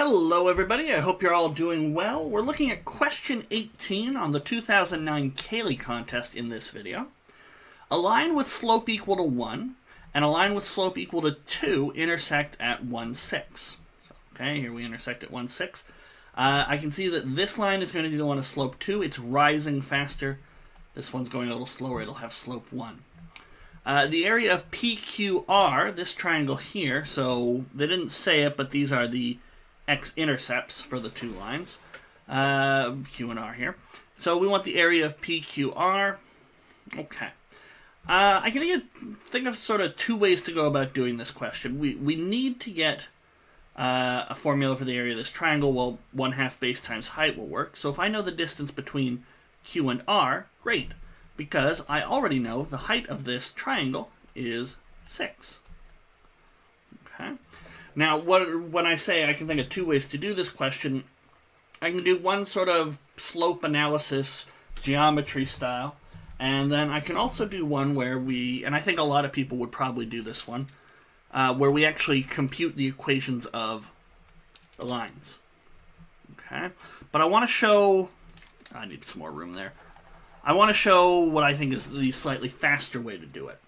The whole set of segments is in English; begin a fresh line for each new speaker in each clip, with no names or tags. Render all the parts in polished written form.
Hello everybody, I hope you're all doing well. We're looking at question 18 on the 2009 Cayley contest in this video. A line with slope equal to 1 and a line with slope equal to 2 intersect at 1, 6. Okay, here we intersect at 1, 6. I can see that this line is going to be the one with slope 2. It's rising faster. This one's going a little slower. It'll have slope 1. The area of PQR, this triangle here, so they didn't say it, but these are the x-intercepts for the two lines, Q and R here. So we want the area of PQR. Okay. I can think of sort of two ways to go about doing this question. We need to get a formula for the area of this triangle. Well, 1/2 base times height will work. So if I know the distance between Q and R, great, because I already know the height of this triangle is 6. Okay. Now, when I say I can think of two ways to do this question, I can do one sort of slope analysis, geometry style, and then I can also do one where and I think a lot of people would probably do this one, where we actually compute the equations of the lines. Okay? But I want to show, I need some more room there. I want to show what I think is the slightly faster way to do it.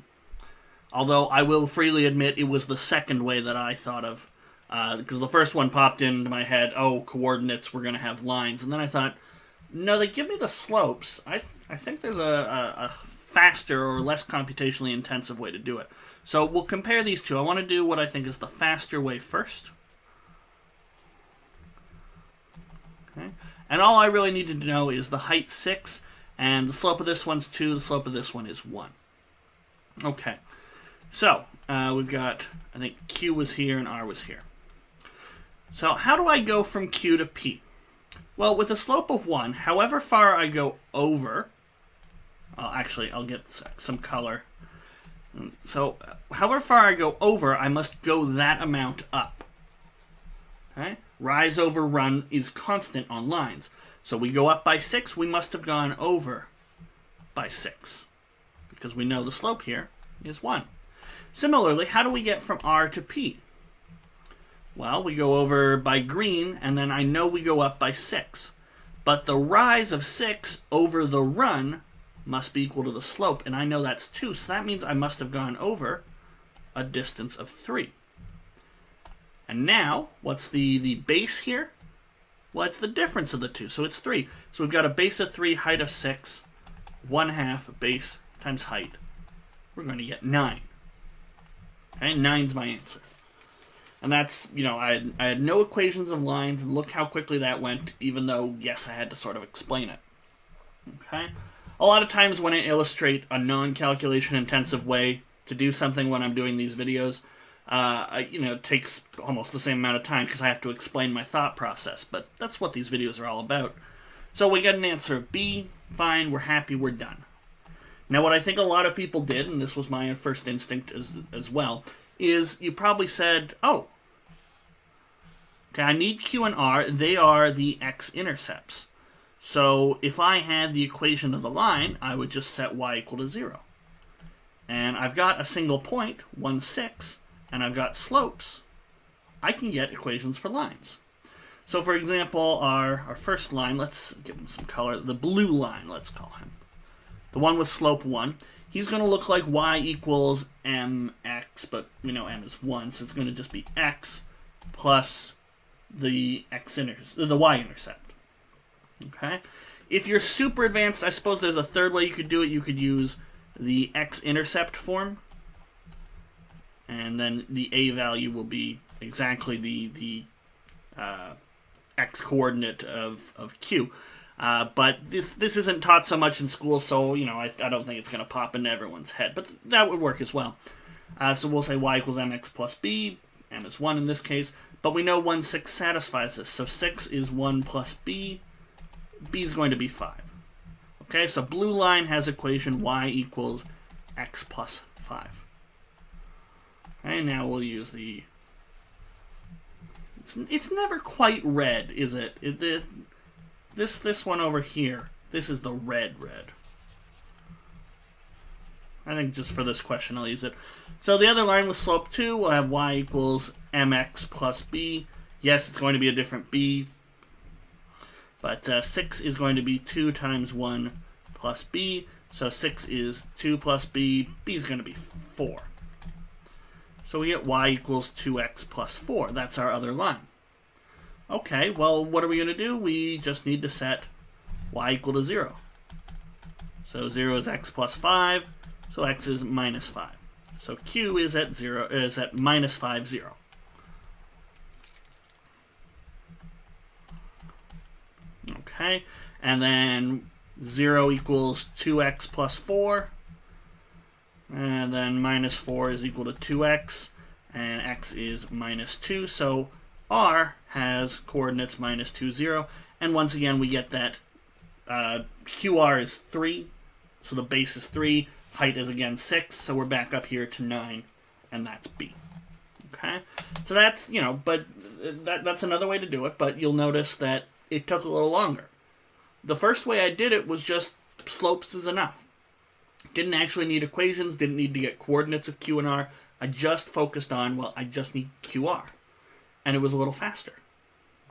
Although I will freely admit it was the second way that I thought of, because the first one popped into my head, oh, coordinates, we're going to have lines. And then I thought, no, they give me the slopes. I think there's a faster or less computationally intensive way to do it. So we'll compare these two. I want to do what I think is the faster way first. Okay. And all I really need to know is the height 6, and the slope of this one's 2, the slope of this one is 1. Okay. So, we've got, I think Q was here and R was here. So, how do I go from Q to P? Well, with a slope of 1, however far I go over, actually, I'll get some color. So, however far I go over, I must go that amount up. Okay? Rise over run is constant on lines. So, we go up by 6, we must have gone over by 6. Because we know the slope here is 1. Similarly, how do we get from R to P? Well, we go over by green, and then I know we go up by 6. But the rise of 6 over the run must be equal to the slope, and I know that's 2, so that means I must have gone over a distance of 3. And now, what's the base here? Well, it's the difference of the two, so it's 3. So we've got a base of 3, height of 6, 1/2 base times height. We're going to get 9. Okay, 9's my answer. And that's, I had no equations of lines, and look how quickly that went, even though, yes, I had to sort of explain it. Okay? A lot of times when I illustrate a non-calculation intensive way to do something when I'm doing these videos, it takes almost the same amount of time because I have to explain my thought process, but that's what these videos are all about. So we get an answer of B, fine, we're happy, we're done. Now, what I think a lot of people did, and this was my first instinct as well, is you probably said, oh, okay, I need Q and R. They are the x-intercepts. So if I had the equation of the line, I would just set y equal to 0. And I've got a single point, 1, 6, and I've got slopes. I can get equations for lines. So, for example, our first line, let's give him some color, the blue line, let's call him. The one with slope 1, he's going to look like y equals mx, but we know m is 1, so it's going to just be x plus the y-intercept. Okay? If you're super advanced, I suppose there's a third way you could do it. You could use the x-intercept form, and then the a value will be exactly the x-coordinate of q. But this isn't taught so much in school, so I don't think it's going to pop into everyone's head. But that would work as well. So we'll say y equals mx plus b. M is 1 in this case. But we know 1, 6 satisfies this. So 6 is 1 plus b. B is going to be 5. Okay, so blue line has equation y equals x plus 5. Okay, now we'll use the... It's never quite red, is it? This one over here, this is the red. I think just for this question I'll use it. So the other line with slope 2 will have y equals mx plus b. Yes, it's going to be a different b, but 6 is going to be 2 times 1 plus b, so 6 is 2 plus b, b is going to be 4. So we get y equals 2x plus 4. That's our other line. Okay, well, what are we going to do? We just need to set y equal to 0. So 0 is x plus 5, so x is minus 5. So q is at minus 5, 0. Okay, and then 0 equals 2x plus 4, and then minus 4 is equal to 2x, and x is minus 2, so r has coordinates minus 2, 0, and once again we get that qr is 3, so the base is 3, height is again 6, so we're back up here to 9, and that's b. Okay, so that's, but that's another way to do it, but you'll notice that it took a little longer. The first way I did it was just slopes is enough. Didn't actually need equations, didn't need to get coordinates of q and r. I just focused on, well, I just need qr. And it was a little faster.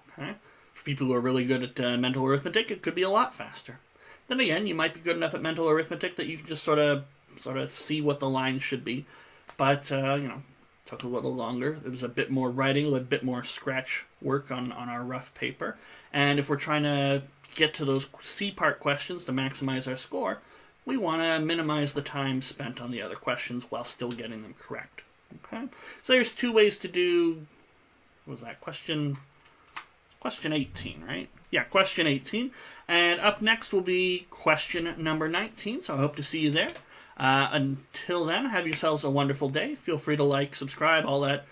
Okay? For people who are really good at mental arithmetic, it could be a lot faster. Then again, you might be good enough at mental arithmetic that you can just sort of see what the line should be. But, took a little longer. It was a bit more writing, a bit more scratch work on our rough paper. And if we're trying to get to those C-part questions to maximize our score, we want to minimize the time spent on the other questions while still getting them correct. Okay? So there's two ways to do, what was that, question 18, right? Yeah, question 18. And up next will be question number 19, so I hope to see you there. Until then, have yourselves a wonderful day. Feel free to like, subscribe, all that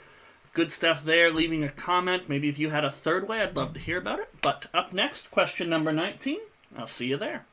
good stuff there. Leaving a comment. Maybe if you had a third way, I'd love to hear about it. But up next, question number 19. I'll see you there.